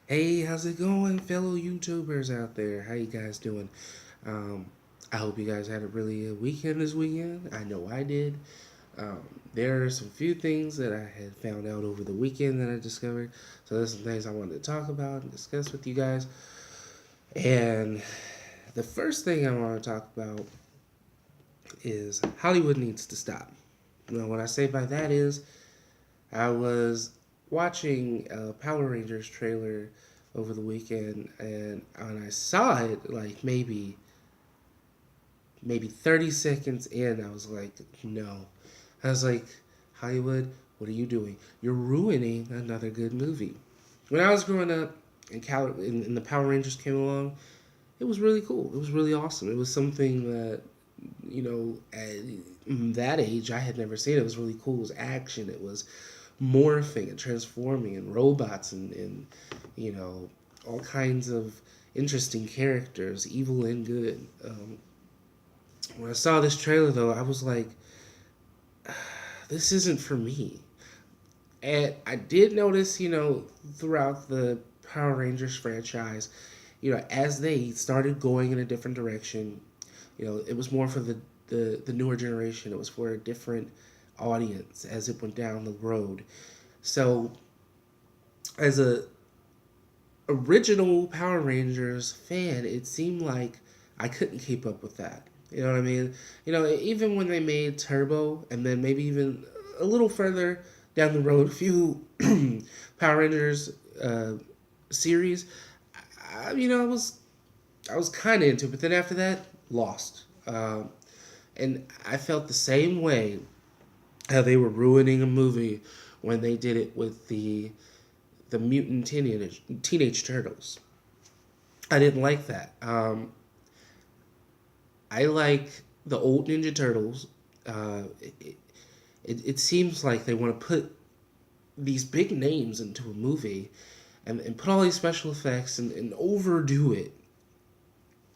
Hey, how's it going, fellow YouTubers out there? How you guys doing? Um, I hope you guys had a really good weekend this weekend. I know I did. Um, there are some few things that I had found out over the weekend that I discovered. So there's some things I wanted to talk about and discuss with you guys. And the first thing I want to talk about is Hollywood needs to stop. Now, what I say by that is I was watching a Power Rangers trailer over the weekend, and when I saw it, like maybe 30 seconds in, I was like, no. I was like, Hollywood, what are you doing? You're ruining another good movie. When I was growing up and the Power Rangers came along, it was really cool. It was really awesome. It was something that, at that age, I had never seen. It was really cool. It was action. It was morphing and transforming and robots and you know, all kinds of interesting characters, evil and good. When I saw this trailer, though, I was like, this isn't for me. And I did notice, throughout the Power Rangers franchise, as they started going in a different direction, it was more for the newer generation. It was for a different audience as it went down the road. So, as a original Power Rangers fan, it seemed like I couldn't keep up with that. You know what I mean? Even when they made Turbo, and then maybe even a little further down the road, a few Power Rangers series, I was kind of into it, but then after that, lost. And I felt the same way how they were ruining a movie when they did it with the mutant teenage turtles. I didn't like that. I like the old Ninja Turtles. It seems like they want to put these big names into a movie and put all these special effects and overdo it.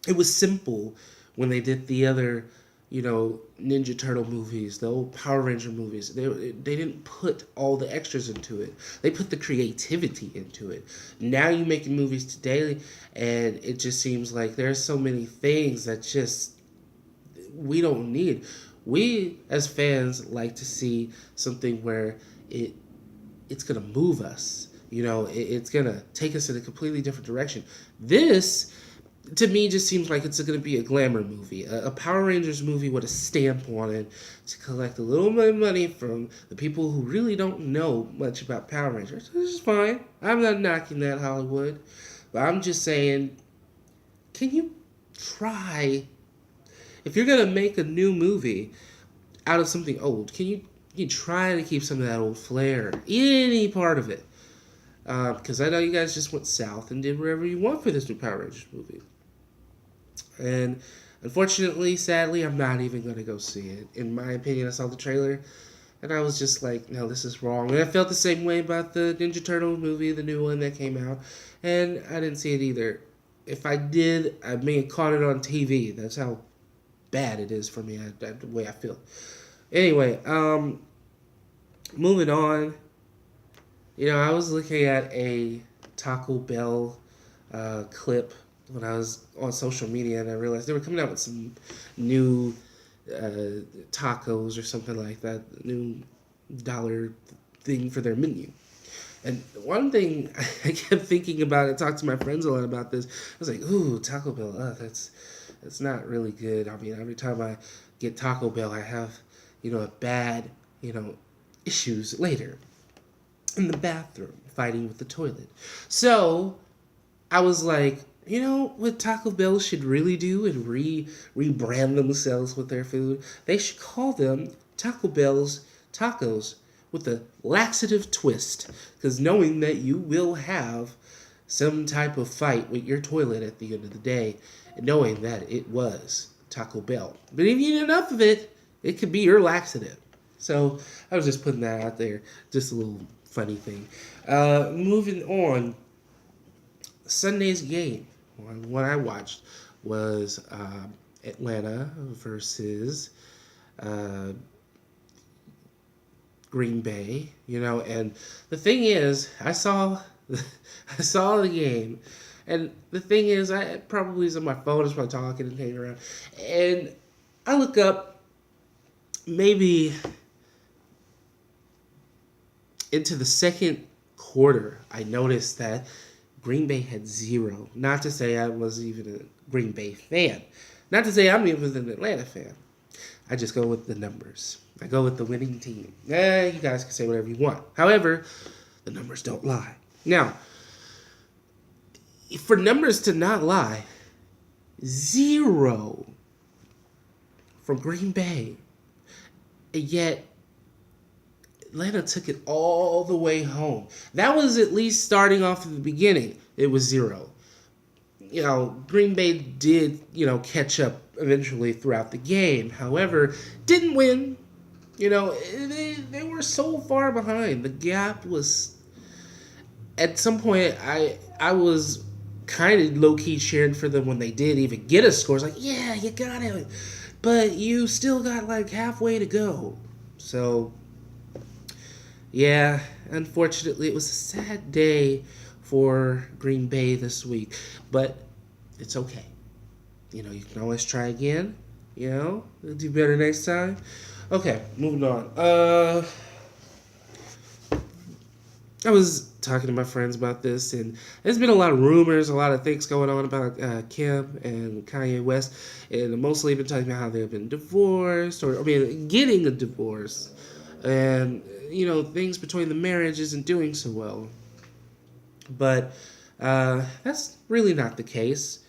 It was simple when they did the other, Ninja Turtle movies, the old Power Ranger movies. They didn't put all the extras into it. They put the creativity into it. Now you making movies today, and it just seems like there's so many things that just we don't need. We as fans like to see something where it it's gonna move us. It's gonna take us in a completely different direction. This to me just seems like it's going to be a glamour movie, a Power Rangers movie with a stamp on it to collect a little bit of money from the people who really don't know much about Power Rangers. This is fine. I'm not knocking that, Hollywood, but I'm just saying, can you try, if you're going to make a new movie out of something old, can you try to keep some of that old flair, any part of it? Because I know you guys just went south and did whatever you want for this new Power Rangers movie. And unfortunately, sadly, I'm not even going to go see it. In my opinion, I saw the trailer and I was just like, no, this is wrong. And I felt the same way about the Ninja Turtle movie, the new one that came out. And I didn't see it either. If I did, I may have caught it on TV. That's how bad it is for me, the way I feel. Anyway, moving on. I was looking at a Taco Bell clip when I was on social media, and I realized they were coming out with some new tacos or something like that, new dollar thing for their menu. And one thing I kept thinking about, I talked to my friends a lot about this. I was like, "Ooh, Taco Bell, that's not really good." I mean, every time I get Taco Bell, I have, a bad, issues later in the bathroom fighting with the toilet. So I was like, what Taco Bell should really do and rebrand themselves with their food? They should call them Taco Bell's tacos with a laxative twist, because knowing that you will have some type of fight with your toilet at the end of the day, and knowing that it was Taco Bell. But if you eat enough of it, it could be your laxative. So I was just putting that out there, just a little funny thing. Moving on, Sunday's game, what I watched was Atlanta versus uh, Green Bay. And the thing is, I saw I saw the game, and the thing is, I probably was on my phone, I was probably talking and hanging around, and I look up maybe into the second quarter. I noticed that Green Bay had zero. Not to say I was even a Green Bay fan. Not to say I'm even an Atlanta fan. I just go with the numbers. I go with the winning team. You guys can say whatever you want. However, the numbers don't lie. Now, for numbers to not lie, zero from Green Bay. And yet, Atlanta took it all the way home. That was at least starting off at the beginning. It was zero. Green Bay did, catch up eventually throughout the game. However, didn't win. They were so far behind. The gap was, at some point, I was kind of low-key cheering for them when they did even get a score. It's like, yeah, you got it. But you still got like halfway to go. So, yeah, unfortunately, it was a sad day for Green Bay this week. But it's okay. You can always try again. Do better next time. Okay, moving on. I was talking to my friends about this, and there's been a lot of rumors, a lot of things going on about Kim and Kanye West, and mostly been talking about how they've been divorced, getting a divorce, and things between the marriage isn't doing so well. But that's really not the case.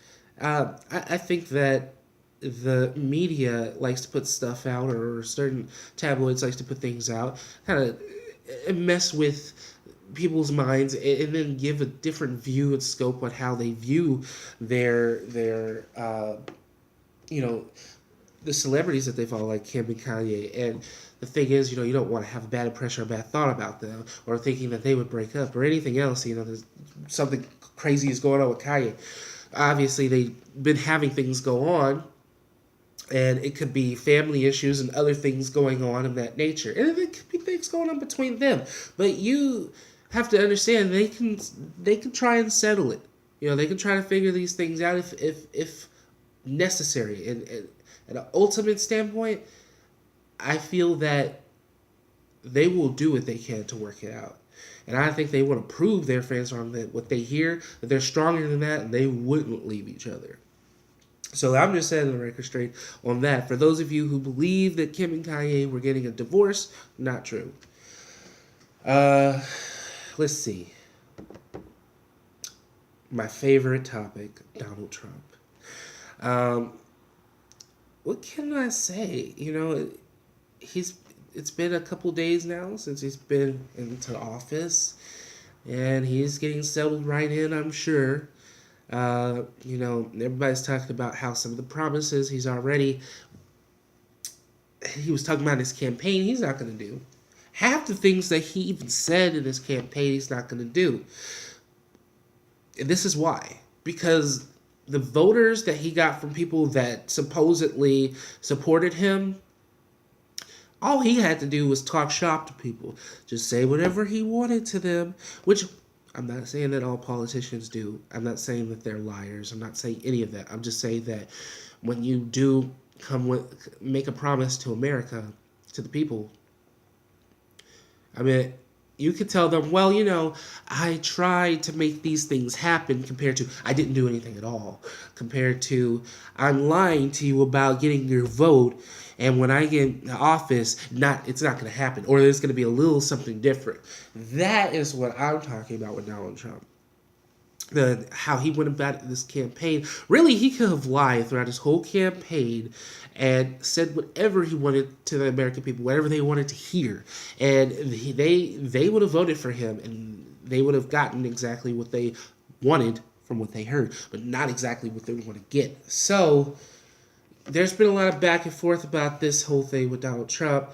I think that the media likes to put stuff out, or certain tabloids likes to put things out, kind of mess with people's minds, and then give a different view and scope on how they view their the celebrities that they follow, like Kim and Kanye. And the thing is, you don't want to have a bad impression or a bad thought about them, or thinking that they would break up or anything else. There's something crazy is going on with Kanye. Obviously, they've been having things go on, and it could be family issues and other things going on of that nature. And it could be things going on between them. But you have to understand they can try and settle it. They can try to figure these things out if necessary. And at an ultimate standpoint, I feel that they will do what they can to work it out. And I think they want to prove their fans wrong, that what they hear, that they're stronger than that, and they wouldn't leave each other. So I'm just setting the record straight on that. For those of you who believe that Kim and Kanye were getting a divorce, not true. Let's see. My favorite topic, Donald Trump. What can I say? It's been a couple days now since he's been into office, and he's getting settled right in, I'm sure. Everybody's talking about how some of the promises he was talking about in his campaign, he's not going to do. Half the things that he even said in his campaign, he's not going to do. And this is why. Because the voters that he got from people that supposedly supported him, all he had to do was talk shop to people. Just say whatever he wanted to them, which I'm not saying that all politicians do. I'm not saying that they're liars. I'm not saying any of that. I'm just saying that when you do make a promise to America, to the people, you could tell them, well, I tried to make these things happen, compared to I didn't do anything at all, compared to I'm lying to you about getting your vote, and when I get in office, it's not going to happen, or there's going to be a little something different. That is what I'm talking about with Donald Trump. How he went about this campaign. Really, he could have lied throughout his whole campaign and said whatever he wanted to the American people, whatever they wanted to hear. And they would have voted for him, and they would have gotten exactly what they wanted from what they heard, but not exactly what they want to get. So there's been a lot of back and forth about this whole thing with Donald Trump,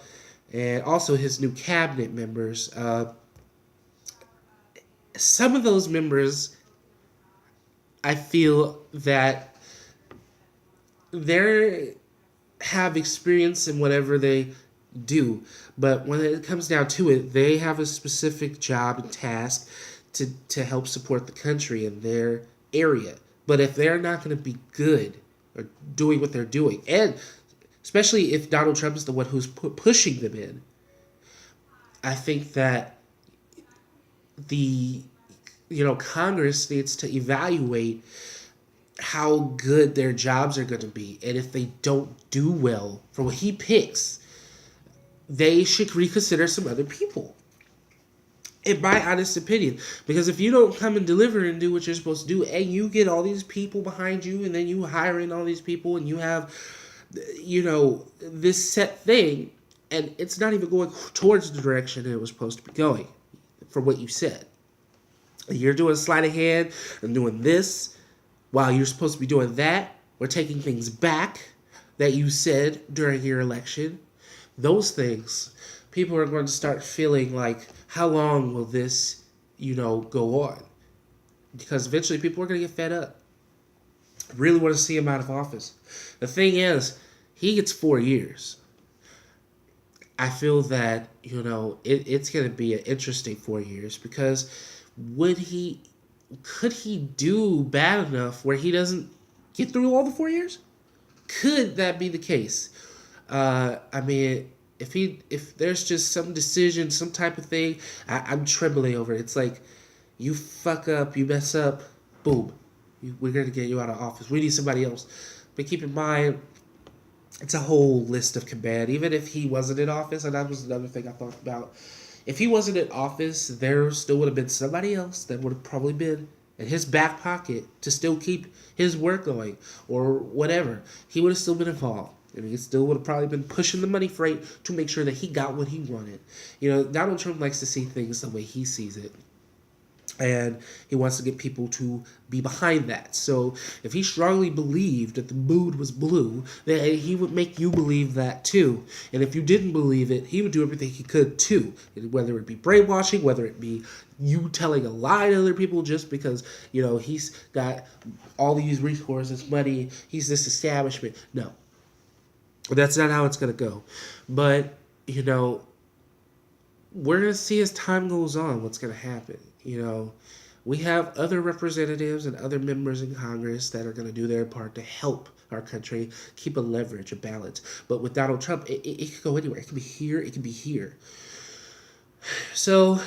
and also his new cabinet members. Some of those members, I feel that they have experience in whatever they do, but when it comes down to it, they have a specific job and task to help support the country in their area. But if they're not going to be good or doing what they're doing, and especially if Donald Trump is the one who's pushing them in, I think that the Congress needs to evaluate how good their jobs are going to be, and if they don't do well for what he picks, they should reconsider some other people. In my honest opinion, because if you don't come and deliver and do what you're supposed to do, and you get all these people behind you, and then you hire in all these people, and you have, this set thing, and it's not even going towards the direction it was supposed to be going, for what you said. You're doing sleight of hand and doing this while you're supposed to be doing that, or taking things back that you said during your election. Those things, people are going to start feeling like, how long will this, go on? Because eventually people are going to get fed up. I really want to see him out of office. The thing is, he gets 4 years. I feel that, it's going to be an interesting 4 years, because could he do bad enough where he doesn't get through all the 4 years? Could that be the case? If there's just some decision, some type of thing, I'm trembling over it. It's like, you fuck up, you mess up, boom, we're going to get you out of office. We need somebody else. But keep in mind, it's a whole list of command. Even if he wasn't in office, and that was another thing I thought about. If he wasn't in office, there still would have been somebody else that would have probably been in his back pocket to still keep his work going, or whatever. He would have still been involved. And he still would have probably been pushing the money freight to make sure that he got what he wanted. Donald Trump likes to see things the way he sees it. And he wants to get people to be behind that. So if he strongly believed that the mood was blue, then he would make you believe that too. And if you didn't believe it, he would do everything he could too. Whether it be brainwashing, whether it be you telling a lie to other people just because, he's got all these resources, money, he's this establishment. No. That's not how it's going to go. But, we're going to see as time goes on what's going to happen. We have other representatives and other members in Congress that are going to do their part to help our country keep a leverage, a balance. But with Donald Trump, it could go anywhere. It could be here. It could be here. So,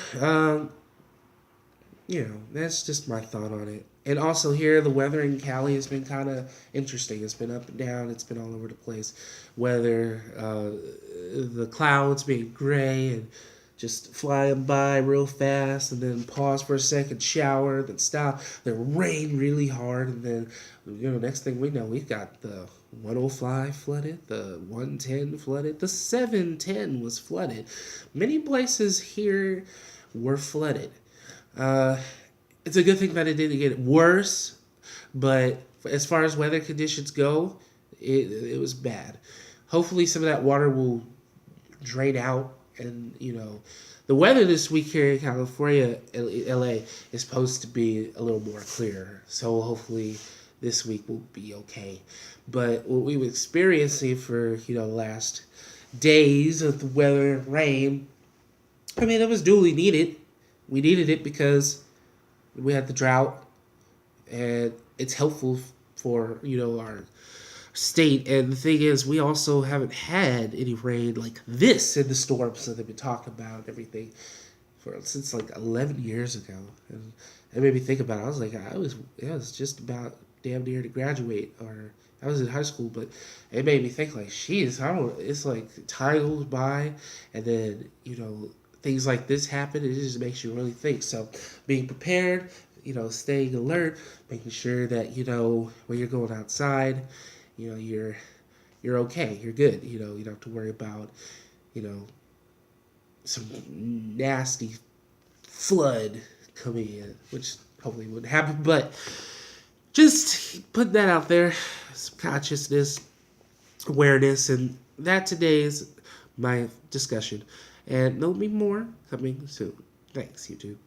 that's just my thought on it. And also here, the weather in Cali has been kind of interesting. It's been up and down. It's been all over the place. Weather, the clouds being gray and just flying by real fast, and then pause for a second, shower, then stop, then rain really hard, and then, next thing we know, we've got the 105 flooded, the 110 flooded, the 710 was flooded. Many places here were flooded. It's a good thing that it didn't get worse, but as far as weather conditions go, it was bad. Hopefully some of that water will drain out, and, the weather this week here in California, LA, is supposed to be a little more clear. So hopefully this week will be okay. But what we were experiencing for, the last days of the weather and rain, it was duly needed. We needed it because we had the drought, and it's helpful for, our state. And the thing is, we also haven't had any rain like this in the storms that they've been talking about and everything since like 11 years ago. And it made me think about it. I was like, I was just about damn near to graduate, or I was in high school, but it made me think like, geez, it's like time goes by, and then, things like this happen. It just makes you really think. So being prepared, staying alert, making sure that, when you're going outside, you're okay, you're good. You don't have to worry about, some nasty flood coming in, which hopefully wouldn't happen. But just put that out there, some consciousness, awareness, and that today is my discussion. And there'll be more coming soon. Thanks, YouTube.